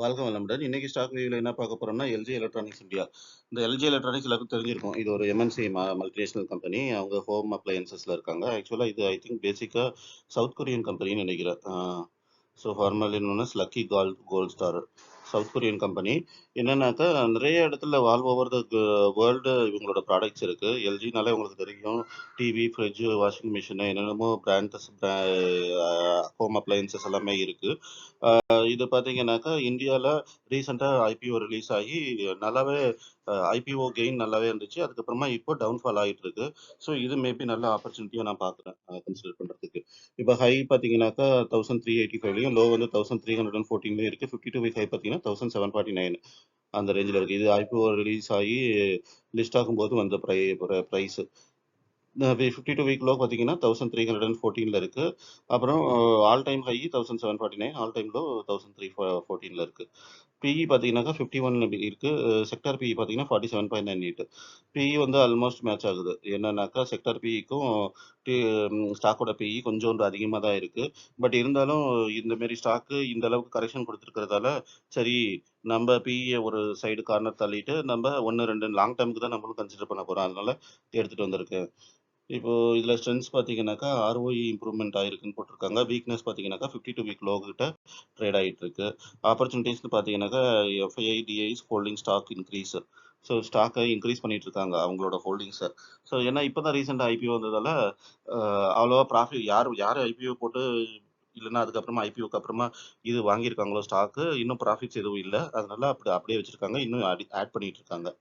வாழ்க வளமுடன். இன்னைக்கு ஸ்டாக் ரிவ்யூல என்ன பார்க்க போறோம்னா, எல்ஜி எலக்ட்ரானிக்ஸ் இந்தியா. இந்த எல்ஜி எலக்ட்ரானிக்ஸ் எல்லாருக்கும் தெரிஞ்சிருக்கும். இது ஒரு எம்என்சி மல்டிநேஷனல் கம்பெனி. அவங்க ஹோம் அப்ளையன்சஸ்ல இருக்காங்க. ஆக்சுவலா இது ஐ திங்க் பேசிக்கா சவுத் கொரியன் கம்பெனின்னு நினைக்கிறேன். So formally known as lucky gold star. South Korean company. என்னன்னாக்கா நிறைய இடத்துல ஆல் ஓவர் த வேர்ல்டு இவங்களோட ப்ராடக்ட்ஸ் இருக்கு. எல்ஜினாலே உங்களுக்கு தெரியும். டிவி, ஃப்ரிட்ஜ், வாஷிங் மிஷின் என்னென்னமோ பிராண்ட்ஸ் ஹோம் அப்ளையன்சஸ் எல்லாமே இருக்கு. இது பார்த்தீங்கன்னாக்கா, இந்தியால ரீசென்ட்டா ஐபிஓ ரிலீஸ் ஆகி நல்லாவே ஐபிஓ கெயின் நல்லாவே இருந்துச்சு. அதுக்கப்புறமா இப்போ டவுன்ஃபால் ஆயிட்டு இருக்கு. ஸோ இது மேபி நல்ல ஆப்பர்ச்சுனிட்டியா நான் பார்க்குறேன். கன்சிடர் பண்றதுக்கு. இப்போ ஹை பார்த்தீங்கன்னாக்கா 1385லயும், லோ வந்து 1314லயும் இருக்கு. 52 வீக் ஹை பார்த்தீங்கன்னா 1749 அந்த ரேஞ்சில இருக்கு. இது ஐபிஓ ரிலீஸ் ஆகி லிஸ்ட் ஆகும்போது வந்த பிரைஸ். 52 வீக் லோ பார்த்தீங்கன்னா 1314ல இருக்கு. அப்புறம் all time high 1749, all time low 1314ல இருக்கு. பிஇ பார்த்தீங்கன்னாக்கா 51 இருக்கு. செக்டார் பிஇ பார்த்தீங்கன்னா 47.98. பிஇ வந்து ஆல்மோஸ்ட் மேட்ச் ஆகுது. என்னன்னாக்கா செக்டார் பிஇக்கும் ஸ்டாக்கோட பிஇ கொஞ்சோண்டு அதிகமாக தான் இருக்கு. பட் இருந்தாலும் இந்த மாரி ஸ்டாக்கு இந்த அளவுக்கு கரெக்ஷன் கொடுத்துருக்கிறதால, சரி நம்ம பிஇய ஒரு சைடு கார்னர் தள்ளிட்டு நம்ம 1, 2 லாங் டேர்முக்கு தான் நம்மளும் கன்சிடர் பண்ண போறோம். அதனால எடுத்துட்டு வந்திருக்கேன். இப்போ இதுல ஸ்ட்ரென்த்ஸ் பார்த்தீங்கன்னாக்கா, ஆர்ஓஇ இம்ப்ரூவ்மெண்ட் ஆயிருக்குன்னு போட்டிருக்காங்க. வீக்னஸ் பார்த்தீங்கன்னாக்கா 52 வீக் லோ கிட்ட ட்ரேட் ஆயிட்டு இருக்கு. ஆப்பர்ச்சுனிட்டீஸ்னு பார்த்தீங்கன்னாக்கா, FII, DIIs holding stock increase. So ஸ்டாக்கை இன்க்ரீஸ் பண்ணிட்டு இருக்காங்க அவங்களோட ஹோல்டிங்ஸை. ஸோ ஏன்னா இப்போ தான் ரீசெண்டாக ஐபிஓ வந்ததால அவ்வளோவா ப்ராஃபிட் யார் ஐபிஓ போட்டு இல்லைன்னா அதுக்கப்புறமா ஐபிஓக்கு அப்புறமா இது வாங்கியிருக்காங்களோ ஸ்டாக்கு இன்னும் ப்ராஃபிட்ஸ் எதுவும் இல்லை. அதனால அப்படியே வச்சிருக்காங்க. இன்னும் ஆட் பண்ணிட்டு இருக்காங்க.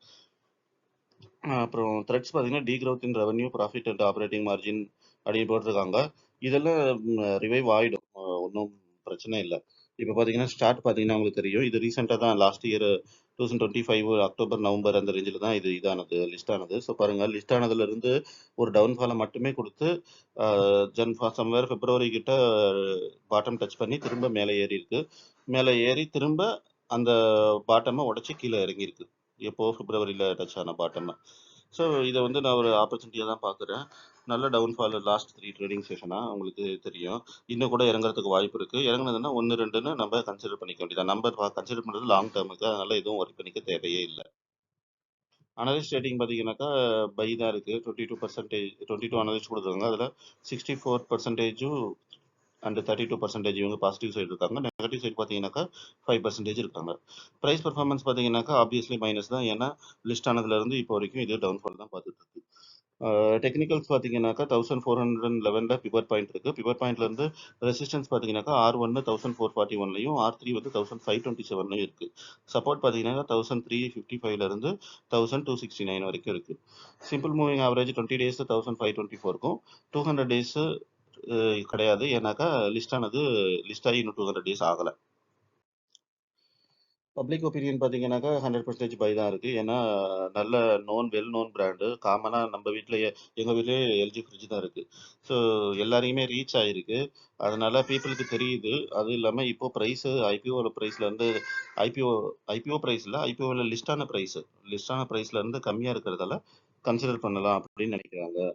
அப்புறம் த்ரெட்ஸ் பார்த்தீங்கன்னா degrowth in revenue, profit and operating margin அப்படின்னு போட்டிருக்காங்க. இதெல்லாம் ரிவைவ் ஆகிடும். ஒன்றும் பிரச்சனை இல்லை. இப்போ பார்த்தீங்கன்னா ஸ்டார்ட் பார்த்தீங்கன்னா உங்களுக்கு தெரியும். இது ரீசெண்டாக தான் லாஸ்ட் இயர் 2025 அக்டோபர், நவம்பர் அந்த ரேஞ்சில் தான் இதானது லிஸ்ட் ஆனது. ஸோ பாருங்கள் லிஸ்ட் ஆனதுலேருந்து ஒரு டவுன்ஃபாலை மட்டுமே கொடுத்து சம்வேர் பிப்ரவரி கிட்ட பாட்டம் டச் பண்ணி திரும்ப மேலே ஏறி இருக்கு. மேலே ஏறி திரும்ப அந்த பாட்டமை உடச்சி கீழே இறங்கியிருக்கு. எப்போ பிப்ரவரியில் டச் ஆன பாட்டம். ஸோ இதை வந்து நான் ஒரு ஆப்பர்ச்சுனிட்டியாக தான் பார்க்குறேன். நல்ல டவுன்ஃபால் லாஸ்ட் 3 ட்ரேடிங் செஷனாக உங்களுக்கு தெரியும். இன்னும் கூட இறங்குறதுக்கு வாய்ப்பு இருக்குது. இறங்குனதுன்னா 1, 2ன்னு நம்ம கன்சிடர் பண்ணிக்க வேண்டியதான். நம்ம கன்சிடர் பண்ணுறது லாங் டேர்முக்கு. அதனால எதுவும் ஒர்க் பண்ணிக்க தேவையே இல்லை. அனலிஸ்ட் ரேட்டிங் பார்த்தீங்கன்னாக்கா பை தான் இருக்குது. 22 அனலிஸ்ட் கொடுத்துருக்காங்க. அதில் 64% அண்ட் 32% இவங்க பாசிட்டிவ் சைடு இருக்காங்க. நெகட்டிவ் சைடு பார்த்தீங்கன்னாக்கா 5% இருக்காங்க. ப்ரைஸ் பர்ஃபார்மன்ஸ் பார்த்தீங்கன்னாக்கா ஆப்வியஸ்லி மைனஸ் தான். ஏன்னா லிஸ்ட் ஆனதுலேருந்து இப்போ வரைக்கும் இது டவுன்ஃபால் தான் பார்த்துட்டு இருக்கு. டெக்னிக்கல்ஸ் பார்த்தீங்கன்னாக்கா 1411ல பிவர் பாயிண்ட் இருக்கு. பிவர் பாயிண்ட்லேருந்து ரெசிஸ்டன்ஸ் பார்த்தீங்கன்னாக்கா R1 1441லையும், R3 வந்து 1527லையும் இருக்கு. சப்போர்ட் பார்த்தீங்கன்னா 1355லேருந்து 1269 வரைக்கும் இருக்கு. சிம்பிள் மூவிங் ஆவரேஜ் 20 டேஸ் 1524 இருக்கும். 200 டேஸ் கிடையாது. ஏன்னாக்கா லிஸ்ட் ஆகி இன்னும் 200 டேஸ் ஆகலை. பப்ளிக் ஒப்பீனியன் பார்த்தீங்கன்னாக்கா 100% பை தான் இருக்குது. ஏன்னா நல்ல வெல் நோன் பிராண்டு. காமனாக நம்ம வீட்டிலேயே எங்கள் வீட்லேயே எல்ஜி ஃப்ரிட்ஜ் தான் இருக்குது. ஸோ எல்லாரையுமே ரீச் ஆகிருக்கு. அதனால பீப்புளுக்கு தெரியுது. அதுவும் இல்லாமல் இப்போ ப்ரைஸு ஐபிஓவில் ப்ரைஸ்லேருந்து ஐபிஓ ஐபிஓ ப்ரைஸில் ஐபிஓவில் லிஸ்டான ப்ரைஸ்லேருந்து கம்மியாக இருக்கிறதால கன்சிடர் பண்ணலாம் அப்படின்னு நினைக்கிறாங்க.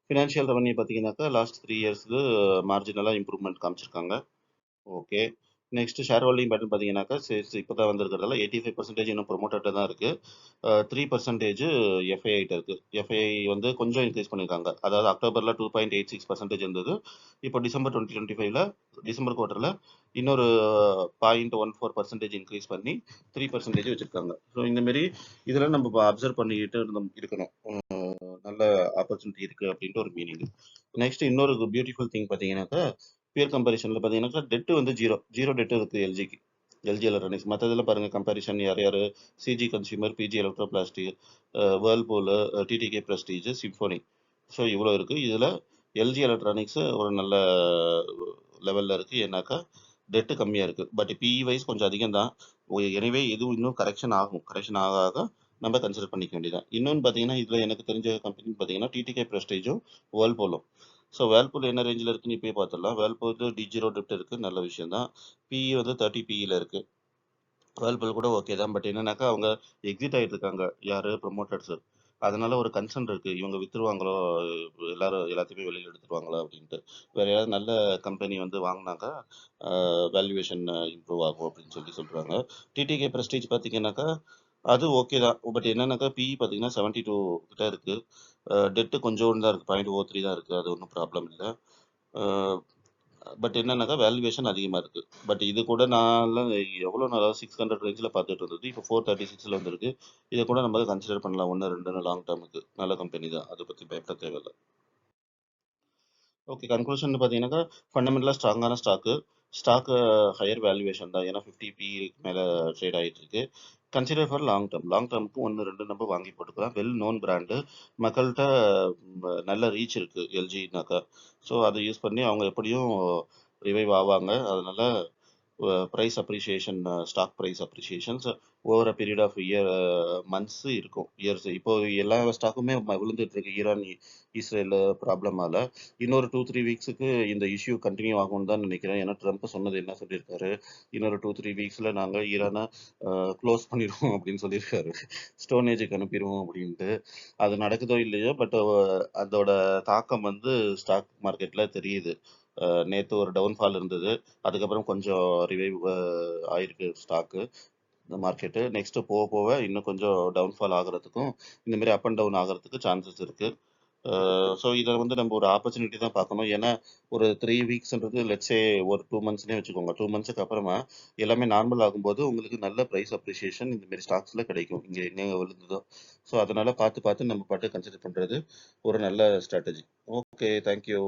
ஃபினான்ஷியல் ரெவன்யூ பார்த்தீங்கன்னாக்கா லாஸ்ட் 3 இயர்ஸ்க்கு மார்ஜினலாக இம்ப்ரூவ்மெண்ட் காமிச்சிருக்காங்க. Okay. Next share holding pattern பார்த்தீங்கன்னாக்கா, இப்போ தான் வந்திருக்கிறதால 85% இன்னும் ப்ரொமோட்டர்கிட்ட தான் இருக்கு. 3% எஃப்ஐஐட்ட இருக்கு. எஃப்ஐஐ வந்து கொஞ்சம் இன்க்ரீஸ் பண்ணியிருக்காங்க. அதாவது அக்டோபரில் 2.86% இருந்தது. இப்போ டிசம்பர் 2025ல டிசம்பர் குவார்ட்டரில் இன்னொரு 0.14% இன்க்ரீஸ் பண்ணி 3% வச்சிருக்காங்க. ஸோ இந்த மாரி இதெல்லாம் நம்ம அப்சர்வ் பண்ணிக்கிட்டு இருக்கணும். நல்ல ஆப்பர்ச்சுனிட்டி இருக்கு அப்படின்ட்டு ஒரு மீனிங். நெக்ஸ்ட் இன்னொரு பியூட்டிஃபுல் திங் பார்த்தீங்கன்னாக்கா, பியர் கம்பேரிசனில் பார்த்தீங்கன்னாக்கா டெட்டு வந்து ஜீரோ டெட்டு இருக்குது எல்ஜிக்கு. எல்ஜி எலக்ட்ரானிக்ஸ் மற்றதில் பாருங்கள் கம்பேரிசன் யார் CG Consumer, PG Electroplast, Whirlpool, TTK Prestige, Symphony. So இவ்வளோ இருக்குது. இதில் எல்ஜி எலக்ட்ரானிக்ஸு ஒரு நல்ல லெவலில் இருக்குது. ஏன்னாக்கா டெட்டு கம்மியாக இருக்குது. பட் பிஇ வைஸ் கொஞ்சம் அதிகம் தான். எனவே எதுவும் இன்னும் கரெக்ஷன் ஆக ஆக நம்ம கன்சிடர் பண்ணிக்க வேண்டியதான். இன்னொன்று பார்த்தீங்கன்னா இதில் எனக்கு தெரிஞ்ச கம்பெனி பார்த்தீங்கன்னா டிடிகே ப்ரெஸ்டேஜும் வேர்ல்பூலும். ஸோ வேர்ல்பூல் என்ன ரேஞ்சில் இருக்குன்னு இப்போயே பார்த்துடலாம். வேர்ல்பூல் D0 டெப்ட் இருக்குது, நல்ல விஷயம் தான். பிஇ வந்து 30 பிஇயில் இருக்குது. வேர்ல்பூல் கூட ஓகே தான். பட் என்னன்னாக்கா அவங்க எக்ஸிட் ஆகிட்டு இருக்காங்க. யார் ப்ரொமோட்டர்ஸ். அதனால ஒரு கன்சர்ன் இருக்கு. இவங்க வித்துருவாங்களோ, எல்லாத்தையுமே வெளியில எடுத்துருவாங்களா அப்படின்ட்டு. வேற யாராவது நல்ல கம்பெனி வந்து வாங்குனாக்கா, வேல்யூவேஷன் இம்ப்ரூவ் ஆகும் அப்படின்னு சொல்றாங்க. டிடிகே பிரஸ்டீஜ் பார்த்தீங்கன்னாக்கா, அது ஓகே தான். பட் என்னன்னாக்கா, பிஇ பார்த்தீங்கன்னா 72 கிட்ட இருக்கு. டெட் கொஞ்சோண்டு தான் இருக்கு. 0.03 தான் இருக்கு. அது ஒண்ணும் ப்ராப்ளம் இல்ல. அ பட் என்னன்னாக்கா, வேல்யூவேஷன் அதிகமா இருக்கு. பட் இது கூட நான்லாம் எவ்வளோ நாளா 600 ரேஞ்ச்ல பார்த்துட்டு இருந்தது. இப்போ 436ல வந்திருக்கு. இத கூட நம்ம கன்சிடர் பண்ணலாம். 1, 2ன்னு லாங் டெர்முக்கு. நல்ல கம்பெனி தான். அத பத்தி பயப்பட தேவையில்ல. ஓகே. கன்க்ளூஷன் பார்த்தீங்கன்னாக்கா, ஃபண்டமெண்டலா ஸ்ட்ராங்கான ஸ்டாக்கு. ஸ்டாக்கு ஹையர் வேல்யூவேஷன் தான். ஏன்னா 50 பிஇக்கு மேல ட்ரேட் ஆயிட்டு இருக்கு. Consider for long term. Long டெர்முக்கு 1, 2 நம்ம வாங்கி போட்டுக்கலாம். Well known brand. மக்கள்ட்ட நல்ல ரீச் இருக்கு எல்ஜினாக்கா. ஸோ அத யூஸ் பண்ணி அவங்க எப்படியும் ரிவைவ் ஆவாங்க. அதனால price appreciation, stock price appreciations over a period of months இருக்கும். இயர்ஸ். இப்போ எல்லா ஸ்டாக்குமே விழுந்துட்டு இருக்கு. ஈரான், இஸ்ரேல் ப்ராப்ளமால. இன்னொரு 2, 3 வீக்ஸுக்கு இந்த இஷ்யூ கன்டின்யூ ஆகும்னு தான் நினைக்கிறேன். ஏன்னா ட்ரம்ப் சொன்னது என்ன சொல்லியிருக்காரு, இன்னொரு 2, 3 வீக்ஸ்ல நாங்க ஈரானை க்ளோஸ் பண்ணிடுவோம் அப்படின்னு சொல்லியிருக்காரு. ஸ்டோன் ஏஜுக்கு அனுப்பிடுவோம் அப்படின்ட்டு. அது நடக்குதோ இல்லையோ, பட் அதோட தாக்கம் வந்து ஸ்டாக் மார்க்கெட்ல தெரியுது. நேத்து ஒரு டவுன்ஃபால் இருந்தது. அதுக்கப்புறம் கொஞ்சம் ரிவைவ் ஆயிருக்கு ஸ்டாக்கு. இந்த மார்க்கெட்டு. நெக்ஸ்ட் போக போக இன்னும் கொஞ்சம் டவுன்ஃபால் ஆகுறதுக்கும், இந்த மாதிரி அப் அண்ட் டவுன் ஆகுறதுக்கு சான்சஸ் இருக்கு. ஸோ இத வந்து நம்ம ஒரு ஆப்பர்ச்சுனிட்டி தான் பார்க்கணும். ஏன்னா ஒரு 3 வீக்ஸ்ன்றது லெட்ஸ் சே ஒரு 2 மந்த்ஸ்ன்னே வச்சுக்கோங்க. 2 மந்த்ஸ்க்கு அப்புறமா எல்லாமே நார்மல் ஆகும்போது உங்களுக்கு நல்ல பிரைஸ் அப்ரிசியேஷன் இந்த மாதிரி ஸ்டாக்ஸ்ல கிடைக்கும். இங்க எங்கெங்க விழுந்ததோ. ஸோ அதனால பார்த்து பார்த்து நம்ம பாட்டு கன்சிடர் பண்றது ஒரு நல்ல ஸ்ட்ராட்டஜி. ஓகே. Thank you.